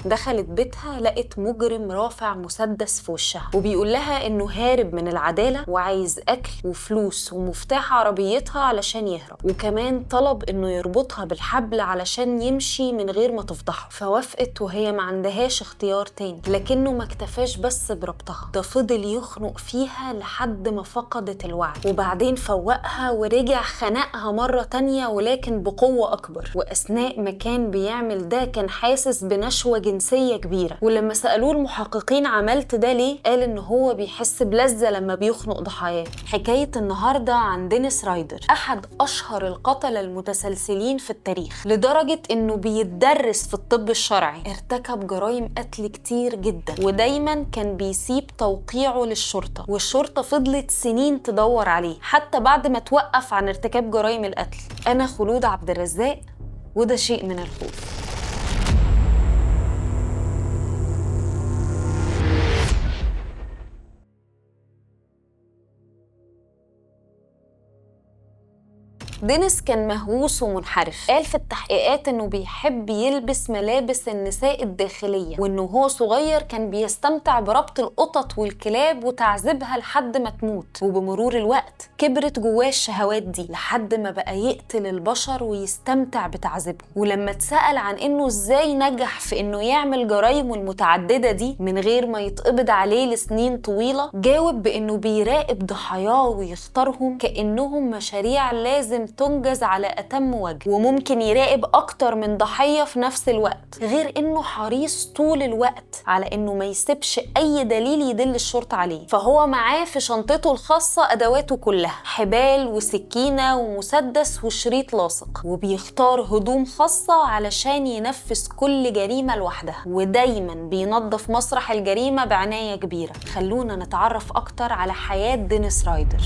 دخلت بيتها لقت مجرم رافع مسدس في وشها وبيقول لها انه هارب من العدالة وعايز اكل وفلوس ومفتاح عربيتها علشان يهرب، وكمان طلب انه يربطها بالحبل علشان يمشي من غير ما تفضحه. فوافقت وهي ما عندهاش اختيار تاني، لكنه ما اكتفاش بس بربطها، ده فضل يخنق فيها لحد ما فقدت الوعي، وبعدين فوقها ورجع خنقها مرة تانية ولكن بقوة أكبر. وأثناء ما كان بيعمل ده كان حاسس بنشوة جنسية كبيرة، ولما سألوه المحققين عملت ده ليه؟ قال إن هو بيحس بلذة لما بيخنق ضحاياه. حكاية النهاردة عن دينيس رايدر، أحد أشهر القتلة المتسلسلين في التاريخ، لدرجة إنه بيتدرس في الطب الشرعي. ارتكب جرائم قتل كتير جدا، ودايما كان بيسيب توقيعه للشرطة، والشرطة فضلت سنين تدور عليه حتى بعد ما توقف عن ارتكاب جرائم القتل. أنا خلود عبد الرزاق، وده شيء من الخوف. دينيس كان مهووس ومنحرف. قال في التحقيقات انه بيحب يلبس ملابس النساء الداخلية، وانه هو صغير كان بيستمتع بربط القطط والكلاب وتعذيبها لحد ما تموت. وبمرور الوقت كبرت جواه الشهوات دي لحد ما بقى يقتل البشر ويستمتع بتعذيبهم. ولما اتسأل عن انه ازاي نجح في انه يعمل جرايمه المتعددة دي من غير ما يتقبض عليه لسنين طويلة، جاوب بانه بيراقب ضحاياه ويختارهم كأنهم مشاريع لازم تنجز على أتم وجه، وممكن يراقب أكتر من ضحية في نفس الوقت، غير إنه حريص طول الوقت على إنه ما يسيبش أي دليل يدل الشرطة عليه. فهو معاه في شنطته الخاصة أدواته كلها، حبال وسكينة ومسدس وشريط لاصق، وبيختار هدوم خاصة علشان ينفذ كل جريمة لوحدها، ودايما بينظف مسرح الجريمة بعناية كبيرة. خلونا نتعرف أكتر على حياة دينيس رايدر.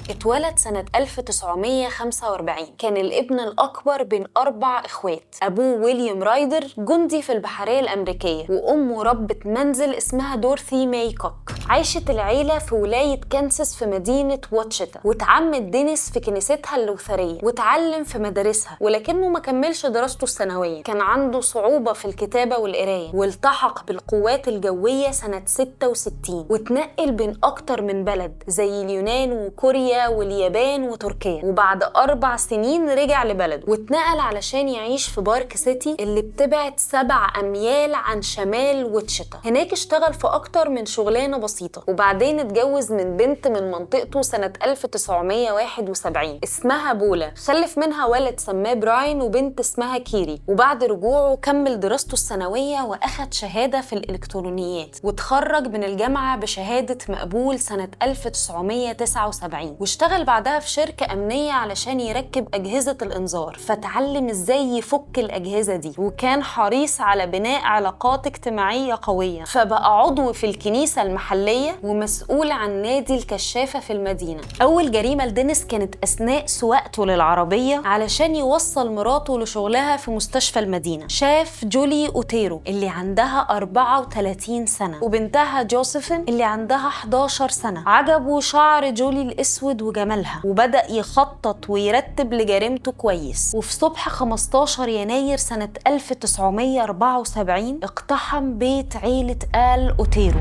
اتولد سنة 1945. كان الابن الأكبر بين 4 إخوات. أبوه ويليام رايدر جندي في البحرية الأمريكية، وأمه ربة منزل اسمها دورثي ماي كوك. عاشت العيلة في ولاية كانساس في مدينة واتشيتا، واتعمد دينيس في كنيستها اللوثرية وتعلم في مدارسها، ولكنه ما كملش دراسته الثانوية. كان عنده صعوبة في الكتابة والقراية، والتحق بالقوات الجوية سنة 66، واتنقل بين أكتر من بلد زي اليونان وكوريا واليابان وتركيا. وبعد 4 سنين رجع لبلده واتنقل علشان يعيش في بارك سيتي اللي بتبعد 7 أميال عن شمال واتشيتا. هناك اشتغل في أكتر من شغلانة بسيطة، وبعدين اتجوز من بنت من منطقته سنة 1971 اسمها بولا. خلف منها ولد سماه براين وبنت اسمها كيري. وبعد رجوعه كمل دراسته الثانوية وأخد شهادة في الإلكترونيات، وتخرج من الجامعة بشهادة مقبول سنة 1979، واشتغل بعدها في شركة أمنية علشان يركب أجهزة الإنذار. فتعلم إزاي يفك الأجهزة دي، وكان حريص على بناء علاقات اجتماعية قوية. فبقى عضو في الكنيسة المحلية ومسؤول عن نادي الكشافة في المدينة. أول جريمة لدينيس كانت أثناء سواقته للعربية علشان يوصل مراته لشغلها في مستشفى المدينة. شاف جولي أوتيرو اللي عندها 34 سنة وبنتها جوزيفين اللي عندها 11 سنة. عجبه شعر جولي الأسود وجمالها، وبدأ يخطط ويرتب لجريمته كويس. وفي صبح 15 يناير سنة 1974 اقتحم بيت عيلة آل أوتيرو.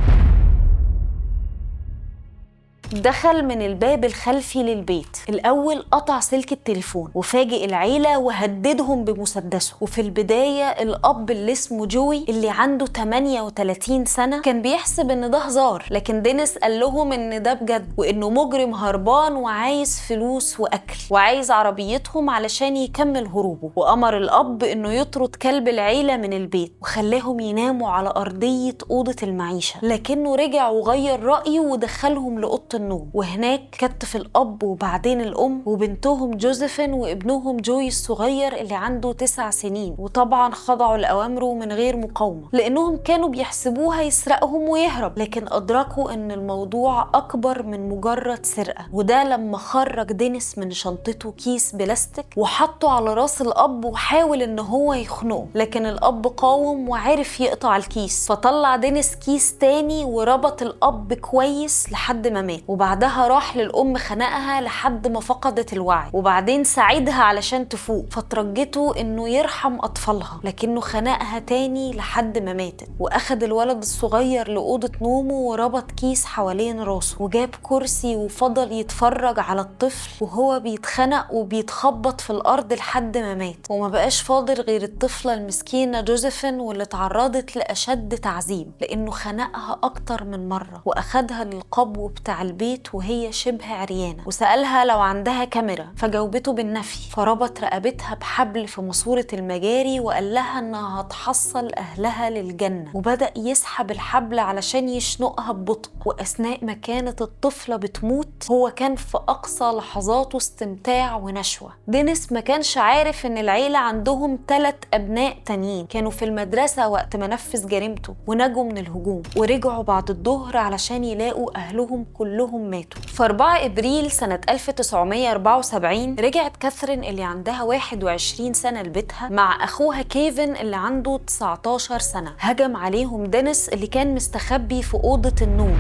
دخل من الباب الخلفي للبيت. الأول قطع سلك التليفون وفاجئ العيلة وهددهم بمسدسه. وفي البداية الأب اللي اسمه جوي اللي عنده 38 سنة كان بيحسب إن ده هزار، لكن دينيس قال لهم إن ده بجد، وإنه مجرم هربان وعايز فلوس وأكل وعايز عربيتهم علشان يكمل هروبه. وأمر الأب إنه يطرد كلب العيلة من البيت وخلاهم يناموا على أرضية أوضة المعيشة، لكنه رجع وغير رأيه ودخلهم لأوضة النوم. وهناك كتف الأب وبعدين الأم وبنتهم جوزيفين وابنهم جوي الصغير اللي عنده 9 سنين. وطبعا خضعوا لأوامره من غير مقاومة، لأنهم كانوا بيحسبوها يسرقهم ويهرب، لكن أدركوا أن الموضوع أكبر من مجرد سرقة. وده لما خرج دينيس من شنطته كيس بلاستيك وحطه على راس الأب وحاول أن هو يخنقه، لكن الأب قاوم وعرف يقطع الكيس. فطلع دينيس كيس تاني وربط الأب كويس لحد ما مات. وبعدها راح للأم خنقها لحد ما فقدت الوعي، وبعدين ساعدها علشان تفوق، فترجته إنه يرحم أطفالها، لكنه خنقها تاني لحد ما ماتت. وأخد الولد الصغير لأوضة نومه وربط كيس حوالين راسه وجاب كرسي وفضل يتفرج على الطفل وهو بيتخنق وبيتخبط في الأرض لحد ما مات. وما بقاش فاضل غير الطفلة المسكينة جوزيفين، واللي تعرضت لأشد تعذيب لأنه خنقها أكتر من مرة، وأخدها للقبو بتاع البيت وهي شبه عريانة، وسألها لو عندها كاميرا فجاوبته بالنفي، فربط رقبتها بحبل في ماسورة المجاري وقال لها إنها هتحصل أهلها للجنة، وبدأ يسحب الحبل علشان يشنقها ببطء. وأثناء ما كانت الطفلة بتموت هو كان في أقصى لحظاته استمتاع ونشوة. دينيس ما كانش عارف إن العيلة عندهم 3 أبناء تانيين كانوا في المدرسة وقت ما نفذ جريمته ونجوا من الهجوم، ورجعوا بعد الظهر علشان يلاقوا أهلهم كلهم ماتوا. في 4 إبريل سنة 1974 رجعت كاثرين اللي عندها 21 سنة لبيتها مع أخوها كيفن اللي عنده 19 سنة. هجم عليهم دينيس اللي كان مستخبي في أوضة النوم،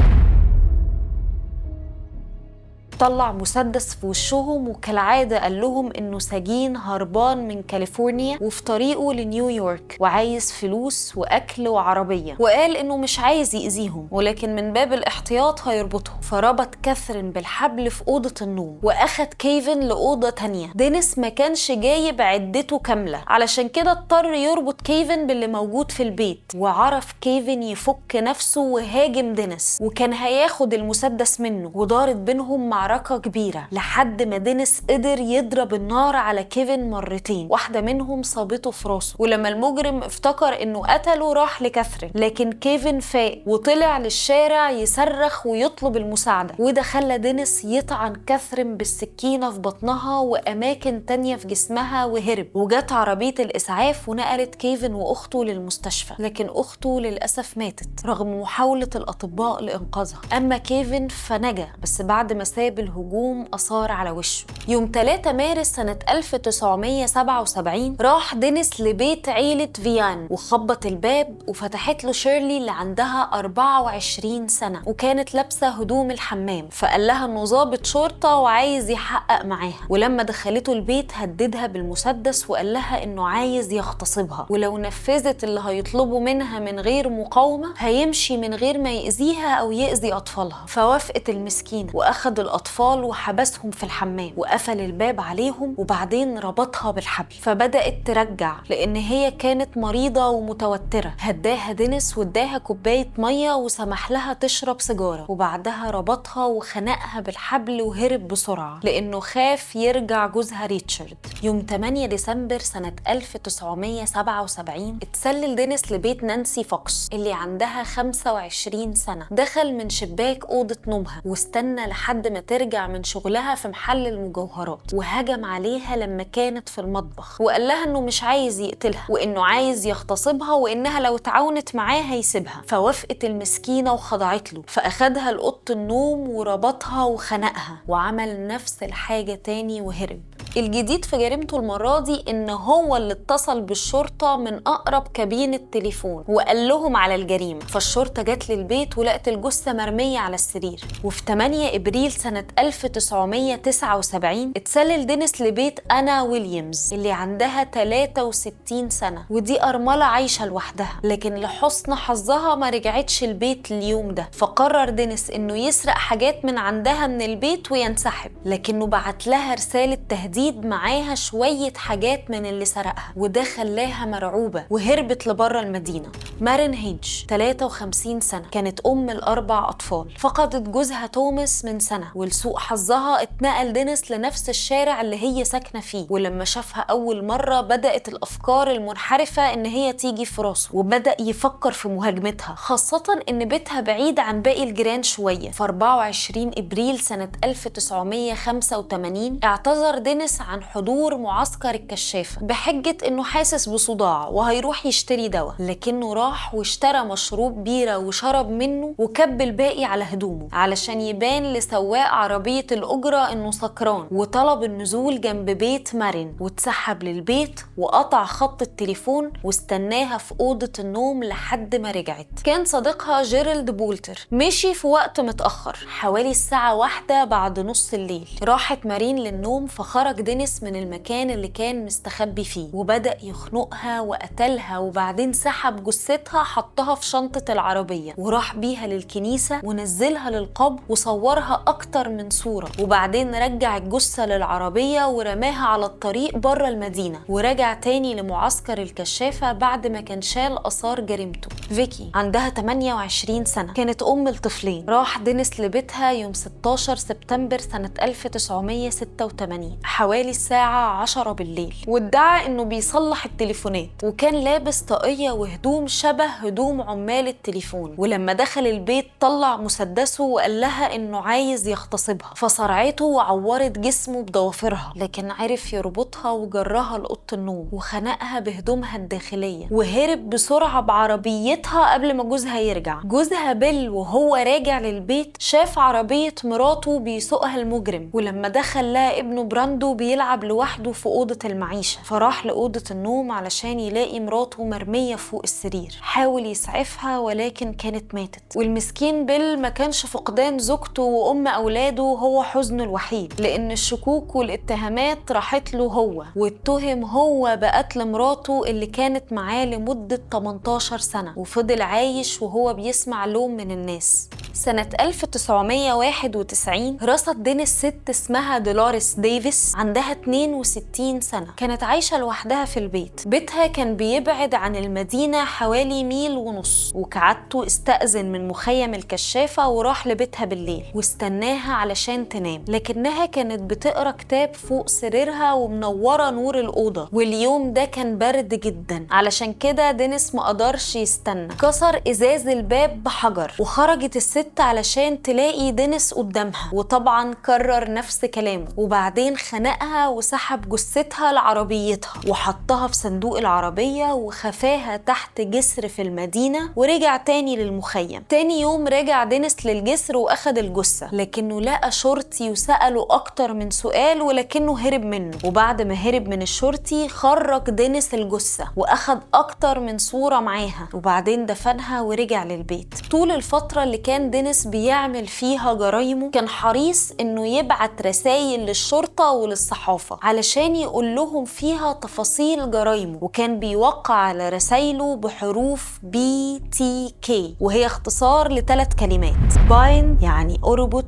طلع مسدس في وشهم وكالعادة قال لهم إنه سجين هربان من كاليفورنيا وفي طريقه لنيويورك وعايز فلوس وأكل وعربية، وقال إنه مش عايز يأذيهم ولكن من باب الاحتياط هيربطهم. فربط كاثرين بالحبل في أوضة النوم وأخد كيفن لأوضة تانية. دينيس ما كانش جايب عدته كاملة علشان كده اضطر يربط كيفن باللي موجود في البيت، وعرف كيفن يفك نفسه وهاجم دينيس وكان هياخد المسدس منه، ودارت بينهم معركة كبيرة لحد ما دينيس قدر يضرب النار على كيفن مرتين، واحدة منهم صابته في راسه. ولما المجرم افتكر انه قتله راح لكاثرين، لكن كيفن فاق وطلع للشارع يصرخ ويطلب المساعدة، وده خلى دينيس يطعن كاثرين بالسكينة في بطنها وأماكن تانية في جسمها وهرب. وجت عربية الإسعاف ونقلت كيفن وأخته للمستشفى، لكن أخته للأسف ماتت رغم محاولة الأطباء لإنقاذها. أما كيفن فنجا بس بعد ما ساب الهجوم أثار على وشه. يوم 3 مارس سنة 1977 راح دينيس لبيت عيلة فيان وخبط الباب، وفتحت له شيرلي اللي عندها 24 سنة وكانت لابسة هدوم الحمام، فقال لها انه ضابط شرطة وعايز يحقق معاها. ولما دخلته البيت هددها بالمسدس وقال لها انه عايز يغتصبها، ولو نفذت اللي هيطلبه منها من غير مقاومة هيمشي من غير ما يأذيها او يأذي اطفالها. فوافقت المسكينة واخد الأطفال وحبسهم في الحمام وقفل الباب عليهم، وبعدين ربطها بالحبل فبدأت ترجع لأن هي كانت مريضة ومتوترة. هداها دينيس واداها كوباية مية وسمح لها تشرب سيجارة، وبعدها ربطها وخنقها بالحبل وهرب بسرعة لأنه خاف يرجع جوزها ريتشارد. يوم 8 ديسمبر سنة 1977 اتسلل دينيس لبيت نانسي فوكس اللي عندها 25 سنة. دخل من شباك أوضة نومها واستنى لحد ما ترجع من شغلها في محل المجوهرات، وهجم عليها لما كانت في المطبخ وقال لها انه مش عايز يقتلها وانه عايز يغتصبها وانها لو تعاونت معاه هيسيبها. فوافقت المسكينة وخضعت له، فاخدها لأوضة النوم وربطها وخنقها وعمل نفس الحاجة تاني وهرب. الجديد في جريمته المرة دي إن هو اللي اتصل بالشرطة من أقرب كابينة تليفون وقال لهم على الجريمة، فالشرطة جت للبيت ولقت الجثة مرمية على السرير. وفي 8 إبريل سنة 1979 اتسلل دينيس لبيت أنا ويليامز اللي عندها 63 سنة، ودي أرملة عايشة لوحدها، لكن لحسن حظها ما رجعتش البيت اليوم ده. فقرر دينيس إنه يسرق حاجات من عندها من البيت وينسحب، لكنه بعت لها رسالة تهديد معاها شوية حاجات من اللي سرقها، وده خلاها مرعوبة وهربت لبره المدينة. مارين هيدج 53 سنة كانت أم ال4 أطفال، فقدت جوزها توماس من سنة، ولسوء حظها اتنقل دينيس لنفس الشارع اللي هي ساكنة فيه. ولما شافها أول مرة بدأت الأفكار المنحرفة إن هي تيجي في راسه، وبدأ يفكر في مهاجمتها، خاصة إن بيتها بعيد عن باقي الجيران شوية. في 24 إبريل سنة 1985 اعتذر دينيس عن حضور معسكر الكشافة بحجة إنه حاسس بصداع وهيروح يشتري دواء، لكنه راح واشترى مشروب بيرة وشرب منه وكب الباقي على هدومه علشان يبان لسواق عربية الأجرة إنه سكران، وطلب النزول جنب بيت مارين واتسحب للبيت وقطع خط التليفون واستناها في أوضة النوم لحد ما رجعت. كان صديقها جيرالد بولتر مشي في وقت متأخر حوالي الساعة 1 بعد نص الليل. راحت مارين للنوم فخرج دينيس من المكان اللي كان مستخبي فيه وبدأ يخنقها وقتلها، وبعدين سحب جثتها حطها في شنطة العربية وراح بيها للكنيسة ونزلها للقبر وصورها أكتر من صورة، وبعدين رجع الجثة للعربية ورماها على الطريق بره المدينة ورجع تاني لمعسكر الكشافة بعد ما كان شال آثار جريمته. فيكي عندها 28 سنة، كانت أم لطفلين. راح دينيس لبيتها يوم 16 سبتمبر سنة 1986 حوالي الساعة 10 بالليل، وادعى إنه بيصلح التليفونات وكان لابس طاقية وهدوم شبه هدوم عمال التليفون. ولما دخل البيت طلع مسدسه وقال لها إنه عايز يغتصبها، فصرعته وعورت جسمه بضوافرها، لكن عرف يربطها وجرها لأوضة النوم وخنقها بهدومها الداخلية وهرب بسرعة بعربيتها قبل ما جوزها يرجع. جوزها بيل وهو راجع للبيت شاف عربية مراته بيسوقها المجرم، ولما دخل لقى ابنه براندو بيلعب لوحده في أوضة المعيشة، فراح لأوضة النوم علشان يلاقي مراته مرمية فوق السرير. حاول يسعفها ولكن كانت ماتت، والمسكين بيل ما كانش فقدان زوجته وأم أولاده هو حزنه الوحيد، لأن الشكوك والاتهامات راحت له هو، واتهم هو بقتل مراته اللي كانت معاه لمدة 18 سنة، وفضل عايش وهو بيسمع لوم من الناس. سنة 1991 رصد دينيس ست اسمها دولوريس ديفيس عندها 62 سنة، كانت عايشة لوحدها في البيت. بيتها كان بيبعد عن المدينة حوالي ميل ونص، وكعادته استأذن من مخيم الكشافة وراح لبيتها بالليل واستناها علشان تنام، لكنها كانت بتقرأ كتاب فوق سريرها ومنورة نور الأوضة، واليوم ده كان برد جدا علشان كده دينيس مقدرش يستنى، كسر إزاز الباب بحجر وخرجت الست علشان تلاقي دينيس قدامها، وطبعا كرر نفس كلامه، وبعدين خنقها وسحب جثتها لعربيتها وحطها في صندوق العربية وخفاها تحت جسر في المدينة ورجع تاني للمخيم. تاني يوم رجع دينيس للجسر واخد الجثة، لكنه لقى شرطي وسأله أكتر من سؤال ولكنه هرب منه، وبعد ما هرب من الشرطي خرج دينيس الجثة واخد أكتر من صورة معاها وبعدين دفنها ورجع للبيت. طول الفترة اللي كان دينيس بيعمل فيها جرايمه كان حريص انه يبعت رسائل للشرطة وللصحافة علشان يقول لهم فيها تفاصيل جرايمه، وكان بيوقع على رسائله بحروف BTK وهي اختصار ل3 كلمات: bind يعني اربط،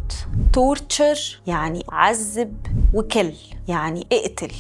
torture يعني عذب، وkill يعني اقتل.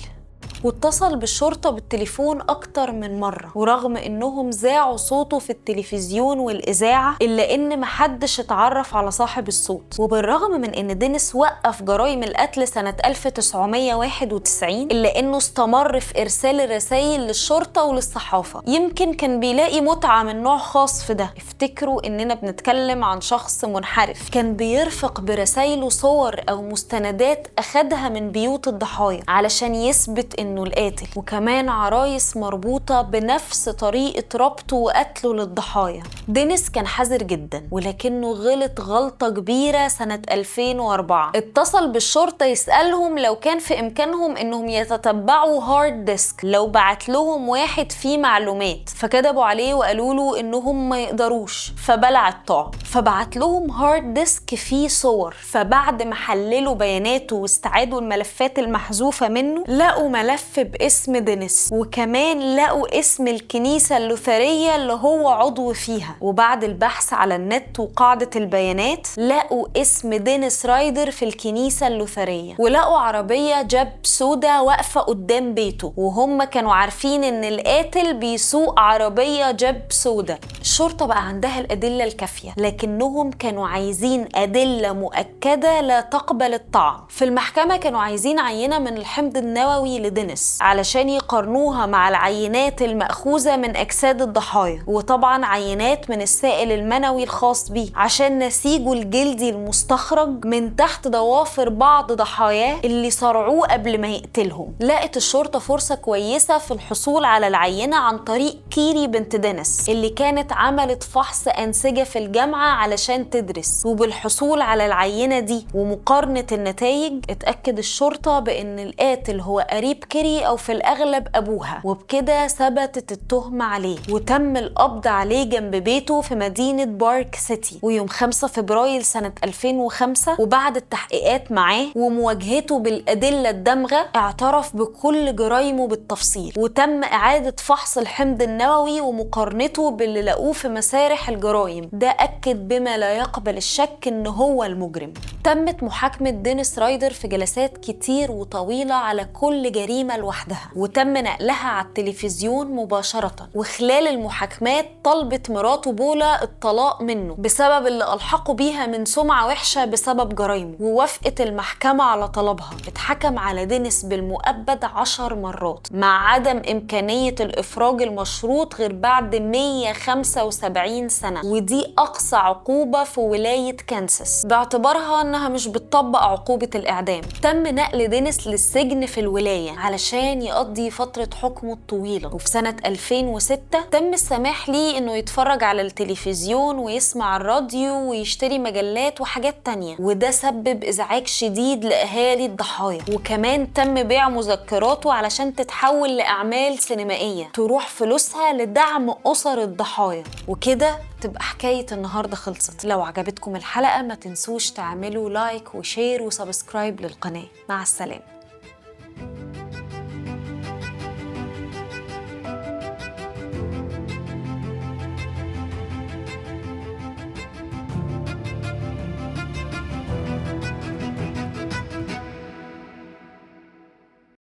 واتصل بالشرطة بالتليفون أكتر من مرة، ورغم إنهم ذاعوا صوته في التلفزيون والإذاعة إلا إن محدش اتعرف على صاحب الصوت. وبالرغم من إن دينيس وقف جرائم القتل سنة 1991 إلا إنه استمر في إرسال الرسائل للشرطة وللصحافة. يمكن كان بيلاقي متعة من نوع خاص في ده. افتكروا إننا بنتكلم عن شخص منحرف كان بيرفق برسائله صور أو مستندات أخدها من بيوت الضحايا علشان يثبت إنه القاتل، وكمان عرايس مربوطة بنفس طريقة ربطه وقتله للضحايا. دينيس كان حذر جدا ولكنه غلط غلطة كبيرة سنة 2004. اتصل بالشرطة يسألهم لو كان في إمكانهم إنهم يتتبعوا هارد ديسك لو بعت لهم واحد فيه معلومات، فكذبوا عليه وقالوا له إنهم ما يقدروش، فبلع الطعم. فبعت لهم هارد ديسك فيه صور، فبعد ما حللوا بياناته واستعادوا الملفات المحذوفة منه لقوا ملف باسم دينيس، وكمان لقوا اسم الكنيسة اللوثرية اللي هو عضو فيها. وبعد البحث على النت وقاعدة البيانات لقوا اسم دينيس رايدر في الكنيسة اللوثرية، ولقوا عربية جيب سودا واقفة قدام بيته، وهم كانوا عارفين ان القاتل بيسوق عربية جيب سودا. الشرطة بقى عندها الأدلة الكافية، لكنهم كانوا عايزين أدلة مؤكدة لا تقبل الطعن. في المحكمة كانوا عايزين عينة من الحمض النووي لدينيس علشان يقارنوها مع العينات المأخوذة من أجساد الضحايا، وطبعا عينات من السائل المنوي الخاص بيه عشان نسيجه الجلدي المستخرج من تحت ضوافر بعض ضحاياه اللي صرعوه قبل ما يقتلهم. لقت الشرطة فرصة كويسة في الحصول على العينة عن طريق كيري بنت دينيس اللي كانت عملت فحص أنسجة في الجامعة علشان تدرس، وبالحصول على العينة دي ومقارنة النتائج اتأكد الشرطة بأن القاتل هو قريب كيري أو في الأغلب أبوها، وبكده ثبتت التهمة عليه وتم القبض عليه جنب بيته في مدينة بارك سيتي. ويوم 5 فبراير سنة 2005 وبعد التحقيقات معاه ومواجهته بالأدلة الدامغة اعترف بكل جرايمه بالتفصيل، وتم إعادة فحص الحمض النووي ومقارنته باللي لقوه في مسارح الجرائم. ده أكد بما لا يقبل الشك إن هو المجرم. تمت محاكمة دينيس رايدر في جلسات كتير وطويلة على كل جريمة لوحدها، وتم نقلها على التلفزيون مباشرة. وخلال المحاكمات طلبت مراته بولا الطلاق منه بسبب اللي ألحقوا بيها من سمعة وحشة بسبب جرايمه، ووافقت المحكمة على طلبها. اتحكم على دينيس بالمؤبد 10 مرات مع عدم إمكانية الإفراج المشروط غير بعد 175 سنة، ودي أقصى عقوبة في ولاية كانساس باعتبارها إنها مش بتطبق عقوبة الإعدام. تم نقل دينيس للسجن في الولاية علشان يقضي فترة حكمه الطويلة، وفي سنة 2006 تم السماح ليه إنه يتفرج على التلفزيون ويسمع الراديو ويشتري مجلات وحاجات تانية، وده سبب إزعاج شديد لأهالي الضحايا. وكمان تم بيع مذكراته علشان تتحول لأعمال سينمائية تروح فلوسها لدعم أسر الضحايا. وكده تبقى حكاية النهاردة خلصت. لو عجبتكم الحلقة ما تنسوش تعملوا لايك وشير وسبسكرايب للقناة. مع السلامة.